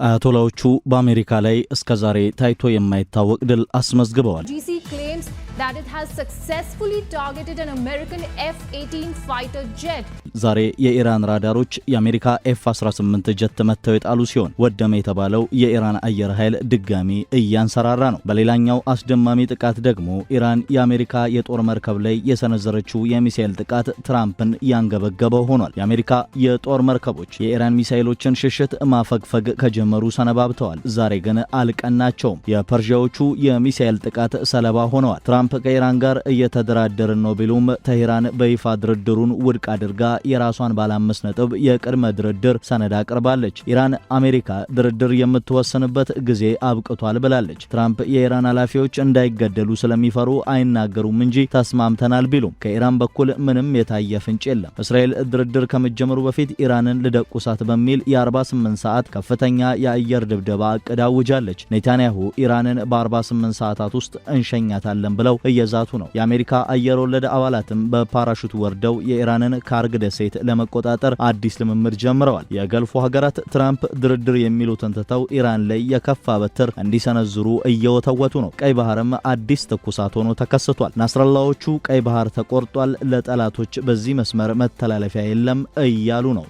አያቶላዎቹ በአሜሪካ ላይ እስከዛሬ ታይቶ የማይታወቅ ድል አስመዝግበዋል። GC claims that it has successfully targeted an American F-18 fighter jet. ዛሬ የኢራን ራዳሮች የአሜሪካ F-18 ጀት መተው የጣሉ ሲሆን ወደመ የተባለው የኢራን አየር ኃይል ድጋሚ እያንሰራራ ነው። በሌላኛው አስደማሚ ጥቃት ደግሞ ኢራን የአሜሪካ የጦር መርከብ ላይ የሰነዘረችው የሚሳኤል ጥቃት ትራምፕን ያንገበገበው ሆኗል። የአሜሪካ የጦር መርከቦች የኢራን ሚሳኤሎችን ሽሽት ማፈግፈግ ከጀመሩ ሰነባብተዋል። ዛሬ ግን አልቀናቸውም። የፐርሺያዎቹ የሚሳኤል ጥቃት ሰለባ ሆነዋል። ትራምፕ ከኢራን ጋር እየተደራደርን ነው ቢሉም ተህራን በይፋ ድርድሩን ውድቅ አድርጋ የራሷን ባለ 5 ነጥብ የቅድመ ድርድር ሰነድ አቅርባለች። ኢራን አሜሪካ ድርድር የምትወሰንበት ጊዜ አብቅቷል ብላለች። ትራምፕ የኢራን ኃላፊዎች እንዳይገደሉ ስለሚፈሩ አይናገሩም እንጂ ተስማምተናል ቢሉም ከኢራን በኩል ምንም የታየ ፍንጭ የለም። እስራኤል ድርድር ከመጀመሩ በፊት ኢራንን ልደቁሳት በሚል የ48 ሰዓት ከፍተኛ የአየር ድብደባ እቅድ አውጃለች። ኔታንያሁ ኢራንን በ48 ሰዓታት ውስጥ እንሸኛታለን ብለው እየዛቱ ነው። የአሜሪካ አየር ወለድ አባላትም በፓራሹት ወርደው የኢራንን ካርግ ደሴት ለመቆጣጠር አዲስ ልምምድ ጀምረዋል። የገልፉ ሀገራት ትራምፕ ድርድር የሚሉትን ትተው ኢራን ላይ የከፋ በትር እንዲሰነዝሩ እየወተወቱ ነው። ቀይ ባህርም አዲስ ትኩሳት ሆኖ ተከስቷል። ናስራላዎቹ ቀይ ባህር ተቆርጧል፣ ለጠላቶች በዚህ መስመር መተላለፊያ የለም እያሉ ነው።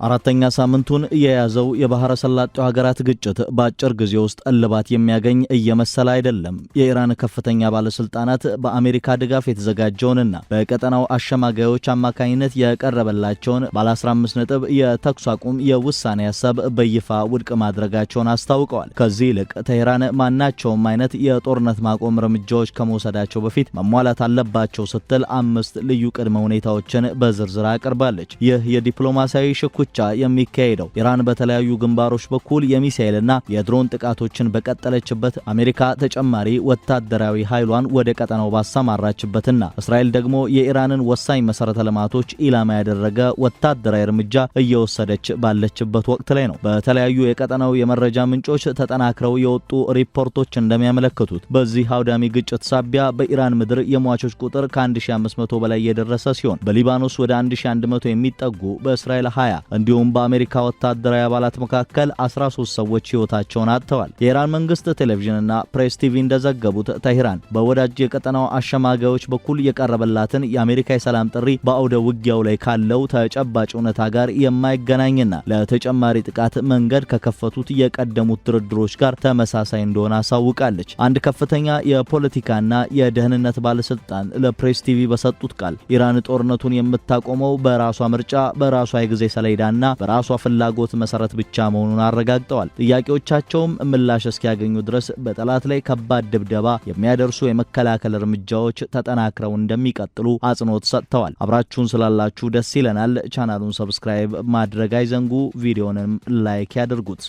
አራተኛ ሳምንቱን የያዘው የባህረ ሰላጤው ሀገራት ግጭት በአጭር ጊዜ ውስጥ እልባት የሚያገኝ እየመሰለ አይደለም። የኢራን ከፍተኛ ባለስልጣናት በአሜሪካ ድጋፍ የተዘጋጀውንና በቀጠናው አሸማጋዮች አማካኝነት የቀረበላቸውን ባለ 15 ነጥብ የተኩስ አቁም የውሳኔ ሐሳብ በይፋ ውድቅ ማድረጋቸውን አስታውቀዋል። ከዚህ ይልቅ ተህራን ማናቸውም አይነት የጦርነት ማቆም እርምጃዎች ከመውሰዳቸው በፊት መሟላት አለባቸው ስትል 5 ልዩ ቅድመ ሁኔታዎችን በዝርዝር አቅርባለች። ይህ የዲፕሎማሲያዊ ሽኩቻ የሚካሄደው ኢራን በተለያዩ ግንባሮች በኩል የሚሳኤልና የድሮን ጥቃቶችን በቀጠለችበት፣ አሜሪካ ተጨማሪ ወታደራዊ ኃይሏን ወደ ቀጠናው ባሰማራችበትና እስራኤል ደግሞ የኢራንን ወሳኝ መሰረተ ልማቶች ኢላማ ያደረገ ወታደራዊ እርምጃ እየወሰደች ባለችበት ወቅት ላይ ነው። በተለያዩ የቀጠናው የመረጃ ምንጮች ተጠናክረው የወጡ ሪፖርቶች እንደሚያመለክቱት በዚህ አውዳሚ ግጭት ሳቢያ በኢራን ምድር የሟቾች ቁጥር ከ1500 በላይ የደረሰ ሲሆን በሊባኖስ ወደ 1100 የሚጠጉ፣ በእስራኤል 20 እንዲሁም በአሜሪካ ወታደራዊ አባላት መካከል 13 ሰዎች ሕይወታቸውን አጥተዋል። የኢራን መንግስት ቴሌቪዥንና ፕሬስ ቲቪ እንደዘገቡት ተህራን በወዳጅ የቀጠናው አሸማጋዮች በኩል የቀረበላትን የአሜሪካ የሰላም ጥሪ በአውደ ውጊያው ላይ ካለው ተጨባጭ እውነታ ጋር የማይገናኝና ለተጨማሪ ጥቃት መንገድ ከከፈቱት የቀደሙት ድርድሮች ጋር ተመሳሳይ እንደሆነ አሳውቃለች። አንድ ከፍተኛ የፖለቲካና የደህንነት ባለስልጣን ለፕሬስ ቲቪ በሰጡት ቃል ኢራን ጦርነቱን የምታቆመው በራሷ ምርጫ፣ በራሷ የጊዜ ሰሌዳ እና በራሷ ፍላጎት መሰረት ብቻ መሆኑን አረጋግጠዋል። ጥያቄዎቻቸውም ምላሽ እስኪያገኙ ድረስ በጠላት ላይ ከባድ ድብደባ የሚያደርሱ የመከላከል እርምጃዎች ተጠናክረው እንደሚቀጥሉ አጽንኦት ሰጥተዋል። አብራችሁን ስላላችሁ ደስ ይለናል። ቻናሉን ሰብስክራይብ ማድረግ አይዘንጉ። ቪዲዮንም ላይክ ያድርጉት።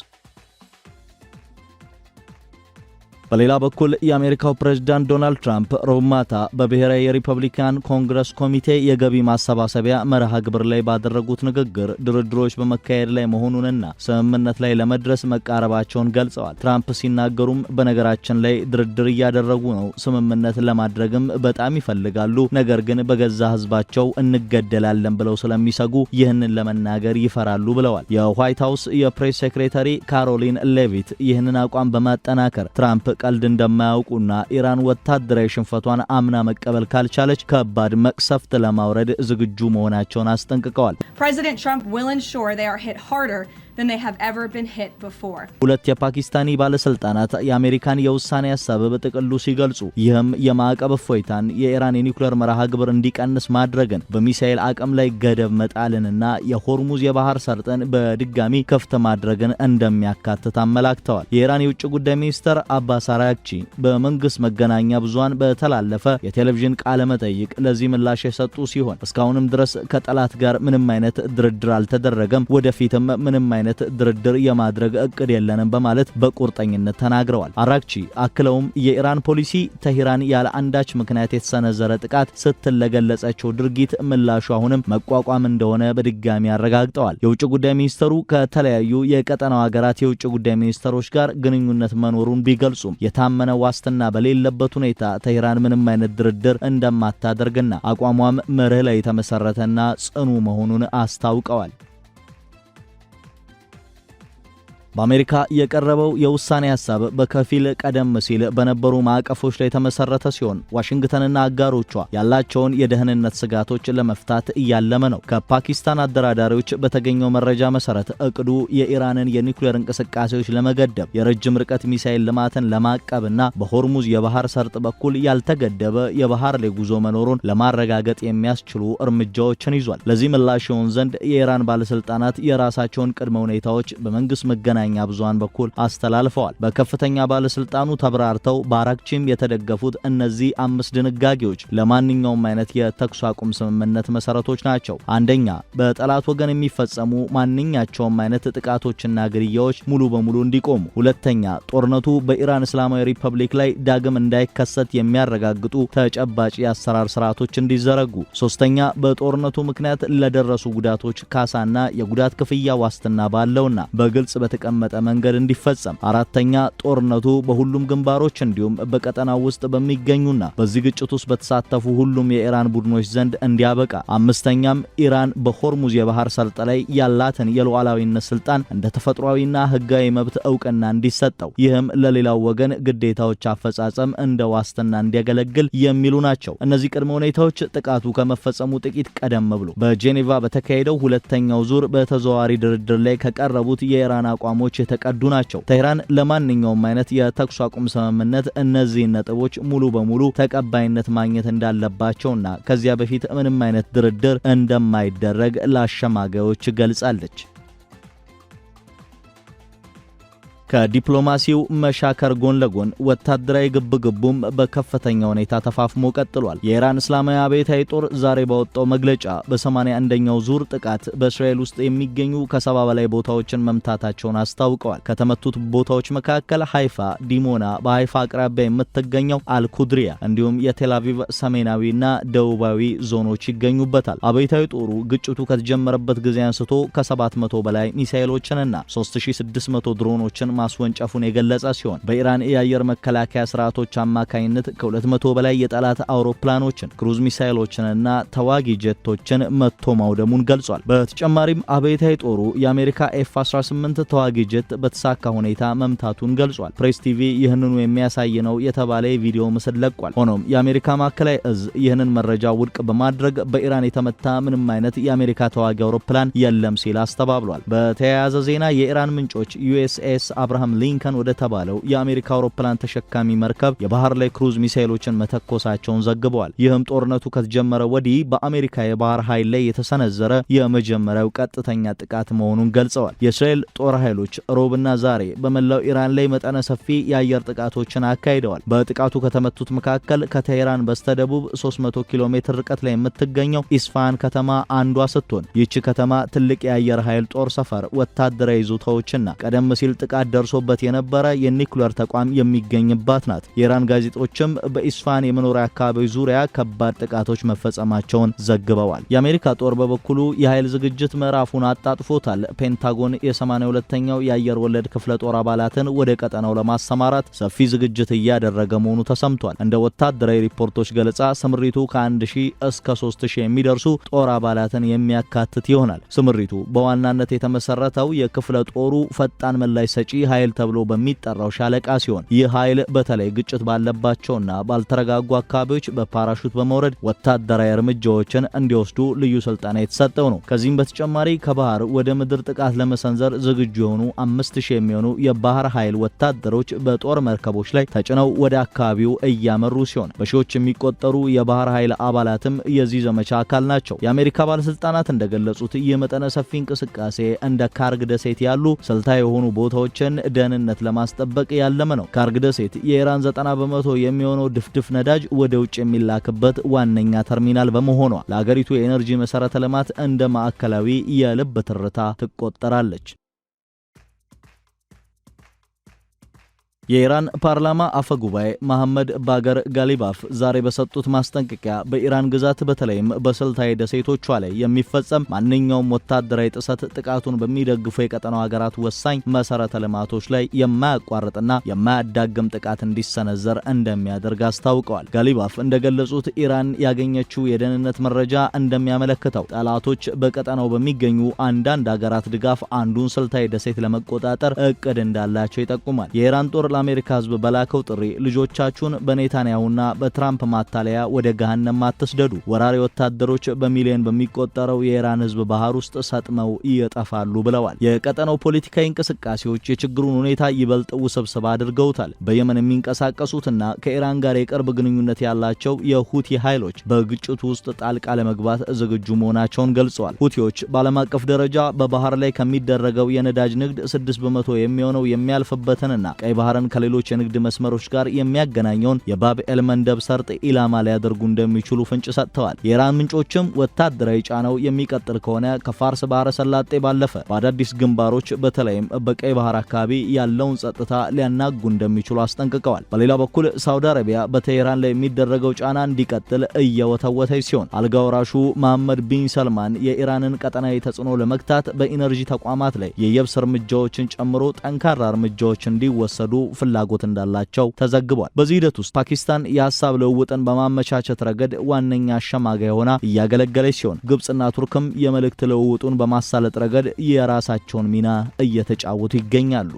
በሌላ በኩል የአሜሪካው ፕሬዝዳንት ዶናልድ ትራምፕ ሮብ ማታ በብሔራዊ የሪፐብሊካን ኮንግረስ ኮሚቴ የገቢ ማሰባሰቢያ መርሃ ግብር ላይ ባደረጉት ንግግር ድርድሮች በመካሄድ ላይ መሆኑንና ስምምነት ላይ ለመድረስ መቃረባቸውን ገልጸዋል። ትራምፕ ሲናገሩም በነገራችን ላይ ድርድር እያደረጉ ነው፣ ስምምነት ለማድረግም በጣም ይፈልጋሉ፣ ነገር ግን በገዛ ሕዝባቸው እንገደላለን ብለው ስለሚሰጉ ይህንን ለመናገር ይፈራሉ ብለዋል። የዋይት ሃውስ የፕሬስ ሴክሬታሪ ካሮሊን ሌቪት ይህንን አቋም በማጠናከር ትራምፕ ቀልድ እንደማያውቁና ኢራን ወታደራዊ ሽንፈቷን አምና መቀበል ካልቻለች ከባድ መቅሰፍት ለማውረድ ዝግጁ መሆናቸውን አስጠንቅቀዋል። President Trump will ensure they are hit harder than they have ever been hit before. ሁለት የፓኪስታኒ ባለስልጣናት የአሜሪካን የውሳኔ ሐሳብ በጥቅሉ ሲገልጹ ይህም የማዕቀብ እፎይታን፣ የኢራን የኒውክሌር መርሃ ግብር እንዲቀንስ ማድረግን፣ በሚሳኤል አቅም ላይ ገደብ መጣልንና የሆርሙዝ የባህር ሰርጥን በድጋሚ ክፍት ማድረግን እንደሚያካትት አመላክተዋል። የኢራን የውጭ ጉዳይ ሚኒስትር አባስ አራግቺ በመንግስት መገናኛ ብዙሃን በተላለፈ የቴሌቪዥን ቃለ መጠይቅ ለዚህ ምላሽ የሰጡ ሲሆን እስካሁንም ድረስ ከጠላት ጋር ምንም አይነት ድርድር አልተደረገም፣ ወደፊትም ምንም አይነት ድርድር የማድረግ እቅድ የለንም በማለት በቁርጠኝነት ተናግረዋል። አራግቺ አክለውም የኢራን ፖሊሲ ተህራን ያለ አንዳች ምክንያት የተሰነዘረ ጥቃት ስትል ለገለጸችው ድርጊት ምላሹ አሁንም መቋቋም እንደሆነ በድጋሚ አረጋግጠዋል። የውጭ ጉዳይ ሚኒስተሩ ከተለያዩ የቀጠናው ሀገራት የውጭ ጉዳይ ሚኒስተሮች ጋር ግንኙነት መኖሩን ቢገልጹም የታመነ ዋስትና በሌለበት ሁኔታ ተህራን ምንም አይነት ድርድር እንደማታደርግና አቋሟም መርህ ላይ የተመሰረተና ጽኑ መሆኑን አስታውቀዋል። በአሜሪካ የቀረበው የውሳኔ ሐሳብ በከፊል ቀደም ሲል በነበሩ ማዕቀፎች ላይ የተመሰረተ ሲሆን ዋሽንግተንና አጋሮቿ ያላቸውን የደህንነት ስጋቶች ለመፍታት እያለመ ነው። ከፓኪስታን አደራዳሪዎች በተገኘው መረጃ መሰረት እቅዱ የኢራንን የኒውክሌር እንቅስቃሴዎች ለመገደብ፣ የረጅም ርቀት ሚሳኤል ልማትን ለማቀብና በሆርሙዝ የባህር ሰርጥ በኩል ያልተገደበ የባህር ላይ ጉዞ መኖሩን ለማረጋገጥ የሚያስችሉ እርምጃዎችን ይዟል። ለዚህ ምላሽ ይሆን ዘንድ የኢራን ባለስልጣናት የራሳቸውን ቅድመ ሁኔታዎች በመንግስት መገናኛ ብዙሃን በኩል አስተላልፈዋል። በከፍተኛ ባለስልጣኑ ተብራርተው በአራግቺም የተደገፉት እነዚህ 5 ድንጋጌዎች ለማንኛውም አይነት የተኩስ አቁም ስምምነት መሰረቶች ናቸው። አንደኛ፣ በጠላት ወገን የሚፈጸሙ ማንኛቸውም አይነት ጥቃቶችና ግድያዎች ሙሉ በሙሉ እንዲቆሙ። ሁለተኛ፣ ጦርነቱ በኢራን እስላማዊ ሪፐብሊክ ላይ ዳግም እንዳይከሰት የሚያረጋግጡ ተጨባጭ የአሰራር ስርዓቶች እንዲዘረጉ። ሶስተኛ፣ በጦርነቱ ምክንያት ለደረሱ ጉዳቶች ካሳና የጉዳት ክፍያ ዋስትና ባለውና በግልጽ በተቀመጠ መንገድ እንዲፈጸም። አራተኛ፣ ጦርነቱ በሁሉም ግንባሮች እንዲሁም በቀጠናው ውስጥ በሚገኙና በዚህ ግጭት ውስጥ በተሳተፉ ሁሉም የኢራን ቡድኖች ዘንድ እንዲያበቃ። አምስተኛም፣ ኢራን በሆርሙዝ የባህር ሰርጥ ላይ ያላትን የሉዓላዊነት ስልጣን እንደ ተፈጥሯዊና ህጋዊ መብት እውቅና እንዲሰጠው፣ ይህም ለሌላው ወገን ግዴታዎች አፈጻጸም እንደ ዋስትና እንዲያገለግል የሚሉ ናቸው። እነዚህ ቅድመ ሁኔታዎች ጥቃቱ ከመፈጸሙ ጥቂት ቀደም ብሎ በጄኔቫ በተካሄደው ሁለተኛው ዙር በተዘዋዋሪ ድርድር ላይ ከቀረቡት የኢራን አቋሞች የተቀዱ ናቸው። ቴህራን ለማንኛውም አይነት የተኩስ አቁም ስምምነት እነዚህ ነጥቦች ሙሉ በሙሉ ተቀባይነት ማግኘት እንዳለባቸውና ከዚያ በፊት ምንም አይነት ድርድር እንደማይደረግ ለአሸማጋዮች ገልጻለች። ከዲፕሎማሲው መሻከር ጎን ለጎን ወታደራዊ ግብግቡም በከፍተኛ ሁኔታ ተፋፍሞ ቀጥሏል። የኢራን እስላማዊ አብዮታዊ ጦር ዛሬ ባወጣው መግለጫ በ81ኛው ዙር ጥቃት በእስራኤል ውስጥ የሚገኙ ከ70 በላይ ቦታዎችን መምታታቸውን አስታውቀዋል። ከተመቱት ቦታዎች መካከል ሃይፋ፣ ዲሞና፣ በሃይፋ አቅራቢያ የምትገኘው አልኩድሪያ እንዲሁም የቴል አቪቭ ሰሜናዊና ደቡባዊ ዞኖች ይገኙበታል። አብዮታዊ ጦሩ ግጭቱ ከተጀመረበት ጊዜ አንስቶ ከ700 በላይ ሚሳኤሎችንና 3600 ድሮኖችን ማስወንጨፉን የገለጸ ሲሆን በኢራን የአየር መከላከያ ስርዓቶች አማካኝነት ከ200 በላይ የጠላት አውሮፕላኖችን፣ ክሩዝ ሚሳኤሎችንና ተዋጊ ጀቶችን መቶ ማውደሙን ገልጿል። በተጨማሪም አብዮታዊ ጦሩ የአሜሪካ F-18 ተዋጊ ጀት በተሳካ ሁኔታ መምታቱን ገልጿል። ፕሬስ ቲቪ ይህንኑ የሚያሳይ ነው የተባለ የቪዲዮ ምስል ለቋል። ሆኖም የአሜሪካ ማዕከላዊ እዝ ይህንን መረጃ ውድቅ በማድረግ በኢራን የተመታ ምንም አይነት የአሜሪካ ተዋጊ አውሮፕላን የለም ሲል አስተባብሏል። በተያያዘ ዜና የኢራን ምንጮች USS አብርሃም ሊንከን ወደ ተባለው የአሜሪካ አውሮፕላን ተሸካሚ መርከብ የባህር ላይ ክሩዝ ሚሳኤሎችን መተኮሳቸውን ዘግበዋል። ይህም ጦርነቱ ከተጀመረ ወዲህ በአሜሪካ የባህር ኃይል ላይ የተሰነዘረ የመጀመሪያው ቀጥተኛ ጥቃት መሆኑን ገልጸዋል። የእስራኤል ጦር ኃይሎች ሮብና ዛሬ በመላው ኢራን ላይ መጠነ ሰፊ የአየር ጥቃቶችን አካሂደዋል። በጥቃቱ ከተመቱት መካከል ከቴህራን በስተደቡብ 300 ኪሎ ሜትር ርቀት ላይ የምትገኘው ኢስፋሃን ከተማ አንዷ ስትሆን ይህች ከተማ ትልቅ የአየር ኃይል ጦር ሰፈር፣ ወታደራዊ ይዞታዎችና ቀደም ሲል ጥቃት ደርሶበት የነበረ የኒውክሌር ተቋም የሚገኝባት ናት። የኢራን ጋዜጦችም በኢስፋሃን የመኖሪያ አካባቢ ዙሪያ ከባድ ጥቃቶች መፈጸማቸውን ዘግበዋል። የአሜሪካ ጦር በበኩሉ የኃይል ዝግጅት ምዕራፉን አጣጥፎታል። ፔንታጎን የ82ኛው የአየር ወለድ ክፍለ ጦር አባላትን ወደ ቀጠናው ለማሰማራት ሰፊ ዝግጅት እያደረገ መሆኑ ተሰምቷል። እንደ ወታደራዊ ሪፖርቶች ገለጻ ስምሪቱ ከ1000 እስከ 3000 የሚደርሱ ጦር አባላትን የሚያካትት ይሆናል። ስምሪቱ በዋናነት የተመሰረተው የክፍለ ጦሩ ፈጣን ምላሽ ሰጪ ኃይል ተብሎ በሚጠራው ሻለቃ ሲሆን ይህ ኃይል በተለይ ግጭት ባለባቸውና ባልተረጋጉ አካባቢዎች በፓራሹት በመውረድ ወታደራዊ እርምጃዎችን እንዲወስዱ ልዩ ስልጠና የተሰጠው ነው። ከዚህም በተጨማሪ ከባህር ወደ ምድር ጥቃት ለመሰንዘር ዝግጁ የሆኑ 5000 የሚሆኑ የባህር ኃይል ወታደሮች በጦር መርከቦች ላይ ተጭነው ወደ አካባቢው እያመሩ ሲሆን በሺዎች የሚቆጠሩ የባህር ኃይል አባላትም የዚህ ዘመቻ አካል ናቸው። የአሜሪካ ባለስልጣናት እንደገለጹት ይህ መጠነ ሰፊ እንቅስቃሴ እንደ ካርግ ደሴት ያሉ ስልታዊ የሆኑ ቦታዎችን ደህንነት ለማስጠበቅ ያለመ ነው። ካርግ ደሴት የኢራን 90% የሚሆነው ድፍድፍ ነዳጅ ወደ ውጭ የሚላክበት ዋነኛ ተርሚናል በመሆኗ ለሀገሪቱ የኤነርጂ መሰረተ ልማት እንደ ማዕከላዊ የልብ ትርታ ትቆጠራለች። የኢራን ፓርላማ አፈጉባኤ መሐመድ ባገር ጋሊባፍ ዛሬ በሰጡት ማስጠንቀቂያ በኢራን ግዛት በተለይም በስልታዊ ደሴቶቿ ላይ የሚፈጸም ማንኛውም ወታደራዊ ጥሰት ጥቃቱን በሚደግፉ የቀጠናው ሀገራት ወሳኝ መሰረተ ልማቶች ላይ የማያቋርጥና የማያዳግም ጥቃት እንዲሰነዘር እንደሚያደርግ አስታውቀዋል። ጋሊባፍ እንደገለጹት ኢራን ያገኘችው የደህንነት መረጃ እንደሚያመለክተው ጠላቶች በቀጠናው በሚገኙ አንዳንድ ሀገራት ድጋፍ አንዱን ስልታዊ ደሴት ለመቆጣጠር እቅድ እንዳላቸው ይጠቁማል። የኢራን ጦር ለአሜሪካ ህዝብ በላከው ጥሪ ልጆቻችሁን በኔታንያሁና በትራምፕ ማታለያ ወደ ገሃነም አትስደዱ፣ ወራሪ ወታደሮች በሚሊዮን በሚቆጠረው የኢራን ህዝብ ባህር ውስጥ ሰጥመው ይጠፋሉ ብለዋል። የቀጠናው ፖለቲካዊ እንቅስቃሴዎች የችግሩን ሁኔታ ይበልጥ ውስብስብ አድርገውታል። በየመን የሚንቀሳቀሱትና ከኢራን ጋር የቅርብ ግንኙነት ያላቸው የሁቲ ኃይሎች በግጭቱ ውስጥ ጣልቃ ለመግባት ዝግጁ መሆናቸውን ገልጸዋል። ሁቲዎች በዓለም አቀፍ ደረጃ በባህር ላይ ከሚደረገው የነዳጅ ንግድ 6% የሚሆነው የሚያልፍበትንና ቀይ ባህርን ከሌሎች የንግድ መስመሮች ጋር የሚያገናኘውን የባብ ኤል መንደብ ሰርጥ ኢላማ ሊያደርጉ እንደሚችሉ ፍንጭ ሰጥተዋል። የኢራን ምንጮችም ወታደራዊ ጫናው የሚቀጥል ከሆነ ከፋርስ ባህረ ሰላጤ ባለፈ በአዳዲስ ግንባሮች በተለይም በቀይ ባህር አካባቢ ያለውን ጸጥታ ሊያናጉ እንደሚችሉ አስጠንቅቀዋል። በሌላ በኩል ሳውዲ አረቢያ በቴህራን ላይ የሚደረገው ጫና እንዲቀጥል እየወተወተች ሲሆን አልጋ ወራሹ መሐመድ ቢን ሰልማን የኢራንን ቀጠናዊ ተጽዕኖ ለመግታት በኢነርጂ ተቋማት ላይ የየብስ እርምጃዎችን ጨምሮ ጠንካራ እርምጃዎች እንዲወሰዱ ፍላጎት እንዳላቸው ተዘግቧል። በዚህ ሂደት ውስጥ ፓኪስታን የሐሳብ ልውውጥን በማመቻቸት ረገድ ዋነኛ አሸማጋይ ሆና እያገለገለች ሲሆን ግብጽና ቱርክም የመልእክት ልውውጡን በማሳለጥ ረገድ የራሳቸውን ሚና እየተጫወቱ ይገኛሉ።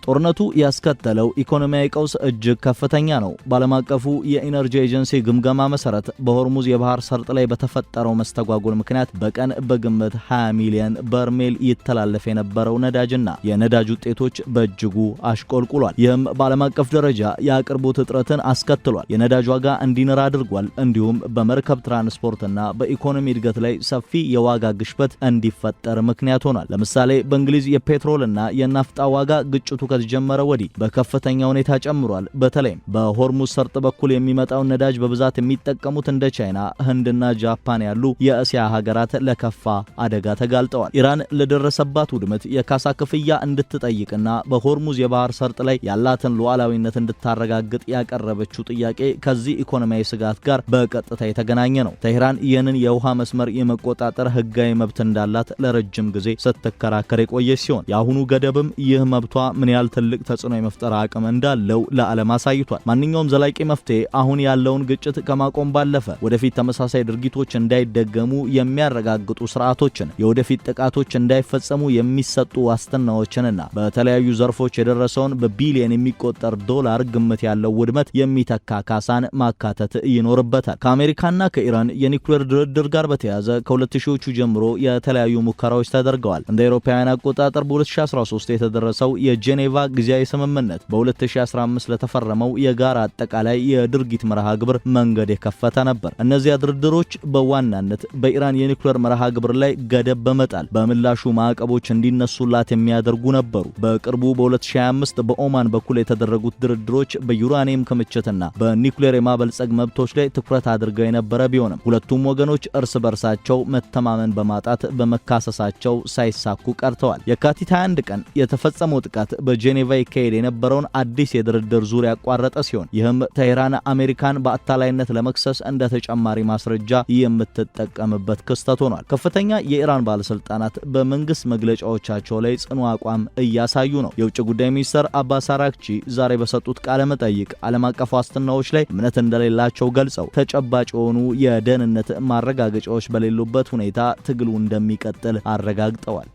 ጦርነቱ ያስከተለው ኢኮኖሚያዊ ቀውስ እጅግ ከፍተኛ ነው። በዓለም አቀፉ የኢነርጂ ኤጀንሲ ግምገማ መሰረት በሆርሙዝ የባህር ሰርጥ ላይ በተፈጠረው መስተጓጎል ምክንያት በቀን በግምት 20 ሚሊዮን በርሜል ይተላለፍ የነበረው ነዳጅና የነዳጅ ውጤቶች በእጅጉ አሽቆልቁሏል። ይህም በዓለም አቀፍ ደረጃ የአቅርቦት እጥረትን አስከትሏል። የነዳጅ ዋጋ እንዲንር አድርጓል። እንዲሁም በመርከብ ትራንስፖርትና በኢኮኖሚ እድገት ላይ ሰፊ የዋጋ ግሽበት እንዲፈጠር ምክንያት ሆኗል። ለምሳሌ በእንግሊዝ የፔትሮልና የናፍጣ ዋጋ ግጭቱ ከተጀመረ ወዲህ በከፍተኛ ሁኔታ ጨምሯል። በተለይም በሆርሙዝ ሰርጥ በኩል የሚመጣውን ነዳጅ በብዛት የሚጠቀሙት እንደ ቻይና፣ ህንድና ጃፓን ያሉ የእስያ ሀገራት ለከፋ አደጋ ተጋልጠዋል። ኢራን ለደረሰባት ውድመት የካሳ ክፍያ እንድትጠይቅና በሆርሙዝ የባህር ሰርጥ ላይ ያላትን ሉዓላዊነት እንድታረጋግጥ ያቀረበችው ጥያቄ ከዚህ ኢኮኖሚያዊ ስጋት ጋር በቀጥታ የተገናኘ ነው። ቴህራን ይህንን የውሃ መስመር የመቆጣጠር ህጋዊ መብት እንዳላት ለረጅም ጊዜ ስትከራከር የቆየች ሲሆን የአሁኑ ገደብም ይህ መብቷ ምን ያህል ትልቅ ተጽዕኖ የመፍጠር አቅም እንዳለው ለዓለም አሳይቷል። ማንኛውም ዘላቂ መፍትሄ አሁን ያለውን ግጭት ከማቆም ባለፈ ወደፊት ተመሳሳይ ድርጊቶች እንዳይደገሙ የሚያረጋግጡ ስርዓቶችን፣ የወደፊት ጥቃቶች እንዳይፈጸሙ የሚሰጡ ዋስትናዎችንና በተለያዩ ዘርፎች የደረሰውን በቢሊዮን የሚቆጠር ዶላር ግምት ያለው ውድመት የሚተካ ካሳን ማካተት ይኖርበታል። ከአሜሪካና ከኢራን የኒውክሌር ድርድር ጋር በተያያዘ ከ2000ዎቹ ጀምሮ የተለያዩ ሙከራዎች ተደርገዋል። እንደ አውሮፓውያን አቆጣጠር በ2013 የተደረሰው የጄኔቫ ጊዜያዊ ስምምነት በ2015 ለተፈረመው የጋራ አጠቃላይ የድርጊት መርሃ ግብር መንገድ የከፈተ ነበር። እነዚያ ድርድሮች በዋናነት በኢራን የኒውክሌር መርሃ ግብር ላይ ገደብ በመጣል በምላሹ ማዕቀቦች እንዲነሱላት የሚያደርጉ ነበሩ። በቅርቡ በ2025 በኦማን በኩል የተደረጉት ድርድሮች በዩራኒየም ክምችትና በኒውክሌር የማበልጸግ መብቶች ላይ ትኩረት አድርገው የነበረ ቢሆንም ሁለቱም ወገኖች እርስ በርሳቸው መተማመን በማጣት በመካሰሳቸው ሳይሳኩ ቀርተዋል። የካቲት 21 ቀን የተፈጸመው ጥቃት በጄኔቫ ይካሄድ የነበረውን አዲስ የድርድር ዙሪያ ያቋረጠ ሲሆን ይህም ቴህራን አሜሪካን በአታላይነት ለመክሰስ እንደ ተጨማሪ ማስረጃ የምትጠቀምበት ክስተት ሆኗል። ከፍተኛ የኢራን ባለስልጣናት በመንግስት መግለጫዎቻቸው ላይ ጽኑ አቋም እያሳዩ ነው። የውጭ ጉዳይ ሚኒስትር አባስ አራግቺ ዛሬ በሰጡት ቃለ መጠይቅ ዓለም አቀፍ ዋስትናዎች ላይ እምነት እንደሌላቸው ገልጸው ተጨባጭ የሆኑ የደህንነት ማረጋገጫዎች በሌሉበት ሁኔታ ትግሉ እንደሚቀጥል አረጋግጠዋል።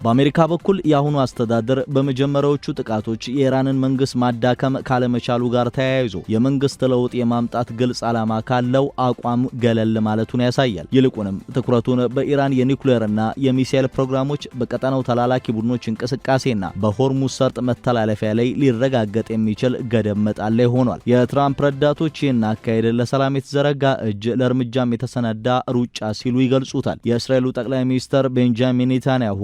በአሜሪካ በኩል የአሁኑ አስተዳደር በመጀመሪያዎቹ ጥቃቶች የኢራንን መንግስት ማዳከም ካለመቻሉ ጋር ተያይዞ የመንግስት ለውጥ የማምጣት ግልጽ ዓላማ ካለው አቋም ገለል ማለቱን ያሳያል። ይልቁንም ትኩረቱን በኢራን የኒውክሌርና የሚሳኤል ፕሮግራሞች፣ በቀጠናው ተላላኪ ቡድኖች እንቅስቃሴና በሆርሙዝ ሰርጥ መተላለፊያ ላይ ሊረጋገጥ የሚችል ገደብ መጣል ላይ ሆኗል። የትራምፕ ረዳቶች ይህን አካሄድ ለሰላም የተዘረጋ እጅ፣ ለእርምጃም የተሰነዳ ሩጫ ሲሉ ይገልጹታል። የእስራኤሉ ጠቅላይ ሚኒስትር ቤንጃሚን ኔታንያሁ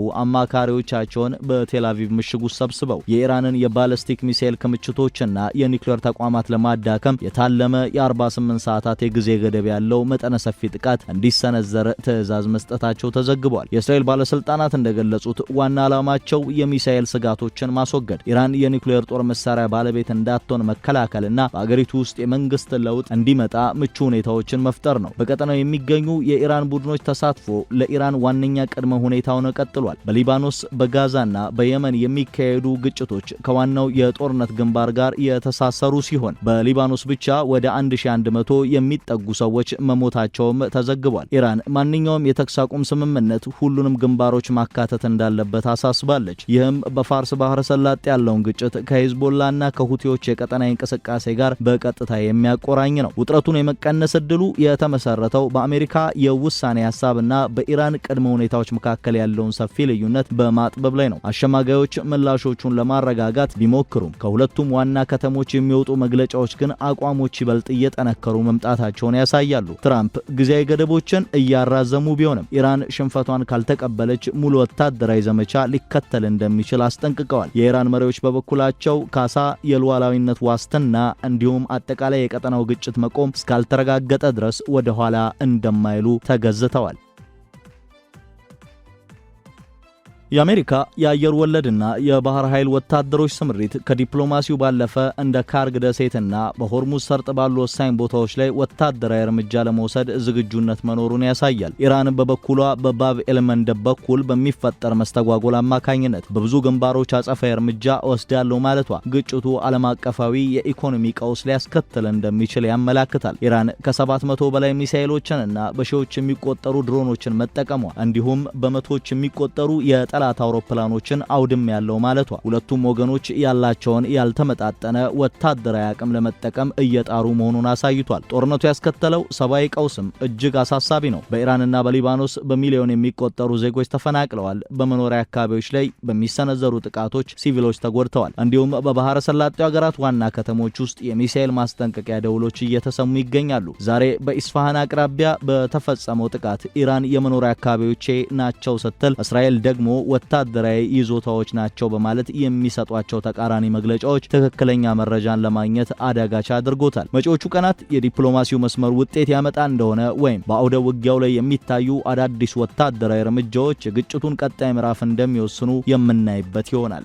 አማካሪዎቻቸውን በቴል አቪቭ ምሽግ ውስጥ ሰብስበው የኢራንን የባሊስቲክ ሚሳኤል ክምችቶችና የኒውክሌር ተቋማት ለማዳከም የታለመ የ48 ሰዓታት የጊዜ ገደብ ያለው መጠነ ሰፊ ጥቃት እንዲሰነዘር ትዕዛዝ መስጠታቸው ተዘግቧል። የእስራኤል ባለስልጣናት እንደገለጹት ዋና ዓላማቸው የሚሳኤል ስጋቶችን ማስወገድ፣ ኢራን የኒውክሌር ጦር መሳሪያ ባለቤት እንዳትሆን መከላከልና በአገሪቱ ውስጥ የመንግስት ለውጥ እንዲመጣ ምቹ ሁኔታዎችን መፍጠር ነው። በቀጠናው የሚገኙ የኢራን ቡድኖች ተሳትፎ ለኢራን ዋነኛ ቅድመ ሁኔታ ሆኖ ቀጥሏል። በሊባኖስ በጋዛና በየመን የሚካሄዱ ግጭቶች ከዋናው የጦርነት ግንባር ጋር የተሳሰሩ ሲሆን በሊባኖስ ብቻ ወደ 1100 የሚጠጉ ሰዎች መሞታቸውም ተዘግቧል። ኢራን ማንኛውም የተኩስ አቁም ስምምነት ሁሉንም ግንባሮች ማካተት እንዳለበት አሳስባለች። ይህም በፋርስ ባህረ ሰላጤ ያለውን ግጭት ከሂዝቦላና ከሁቲዎች የቀጠና እንቅስቃሴ ጋር በቀጥታ የሚያቆራኝ ነው። ውጥረቱን የመቀነስ እድሉ የተመሰረተው በአሜሪካ የውሳኔ ሐሳብና በኢራን ቅድመ ሁኔታዎች መካከል ያለውን ሰፊ ልዩነት በማጥበብ ላይ ነው። አሸማጋዮች ምላሾቹን ለማረጋጋት ቢሞክሩም ከሁለቱም ዋና ከተሞች የሚወጡ መግለጫዎች ግን አቋሞች ይበልጥ እየጠነከሩ መምጣታቸውን ያሳያሉ። ትራምፕ ጊዜያዊ ገደቦችን እያራዘሙ ቢሆንም ኢራን ሽንፈቷን ካልተቀበለች ሙሉ ወታደራዊ ዘመቻ ሊከተል እንደሚችል አስጠንቅቀዋል። የኢራን መሪዎች በበኩላቸው ካሳ፣ የሉዓላዊነት ዋስትና እንዲሁም አጠቃላይ የቀጠናው ግጭት መቆም እስካልተረጋገጠ ድረስ ወደ ኋላ እንደማይሉ ተገዝተዋል። የአሜሪካ የአየር ወለድና የባህር ኃይል ወታደሮች ስምሪት ከዲፕሎማሲው ባለፈ እንደ ካርግ ደሴትና በሆርሙዝ ሰርጥ ባሉ ወሳኝ ቦታዎች ላይ ወታደራዊ እርምጃ ለመውሰድ ዝግጁነት መኖሩን ያሳያል። ኢራን በበኩሏ በባብ ኤልመንደብ በኩል በሚፈጠር መስተጓጎል አማካኝነት በብዙ ግንባሮች አጸፋዊ እርምጃ ወስዳለው ማለቷ ግጭቱ ዓለም አቀፋዊ የኢኮኖሚ ቀውስ ሊያስከትል እንደሚችል ያመላክታል። ኢራን ከ700 በላይ ሚሳኤሎችንና በሺዎች የሚቆጠሩ ድሮኖችን መጠቀሟ እንዲሁም በመቶዎች የሚቆጠሩ ጠላት አውሮፕላኖችን አውድም ያለው ማለቷ ሁለቱም ወገኖች ያላቸውን ያልተመጣጠነ ወታደራዊ አቅም ለመጠቀም እየጣሩ መሆኑን አሳይቷል። ጦርነቱ ያስከተለው ሰብአዊ ቀውስም እጅግ አሳሳቢ ነው። በኢራንና በሊባኖስ በሚሊዮን የሚቆጠሩ ዜጎች ተፈናቅለዋል። በመኖሪያ አካባቢዎች ላይ በሚሰነዘሩ ጥቃቶች ሲቪሎች ተጎድተዋል። እንዲሁም በባህረ ሰላጤው ሀገራት ዋና ከተሞች ውስጥ የሚሳኤል ማስጠንቀቂያ ደውሎች እየተሰሙ ይገኛሉ። ዛሬ በኢስፋሃን አቅራቢያ በተፈጸመው ጥቃት ኢራን የመኖሪያ አካባቢዎቼ ናቸው ስትል፣ እስራኤል ደግሞ ወታደራዊ ይዞታዎች ናቸው በማለት የሚሰጧቸው ተቃራኒ መግለጫዎች ትክክለኛ መረጃን ለማግኘት አዳጋች አድርጎታል። መጪዎቹ ቀናት የዲፕሎማሲው መስመር ውጤት ያመጣ እንደሆነ ወይም በአውደ ውጊያው ላይ የሚታዩ አዳዲስ ወታደራዊ እርምጃዎች የግጭቱን ቀጣይ ምዕራፍ እንደሚወስኑ የምናይበት ይሆናል።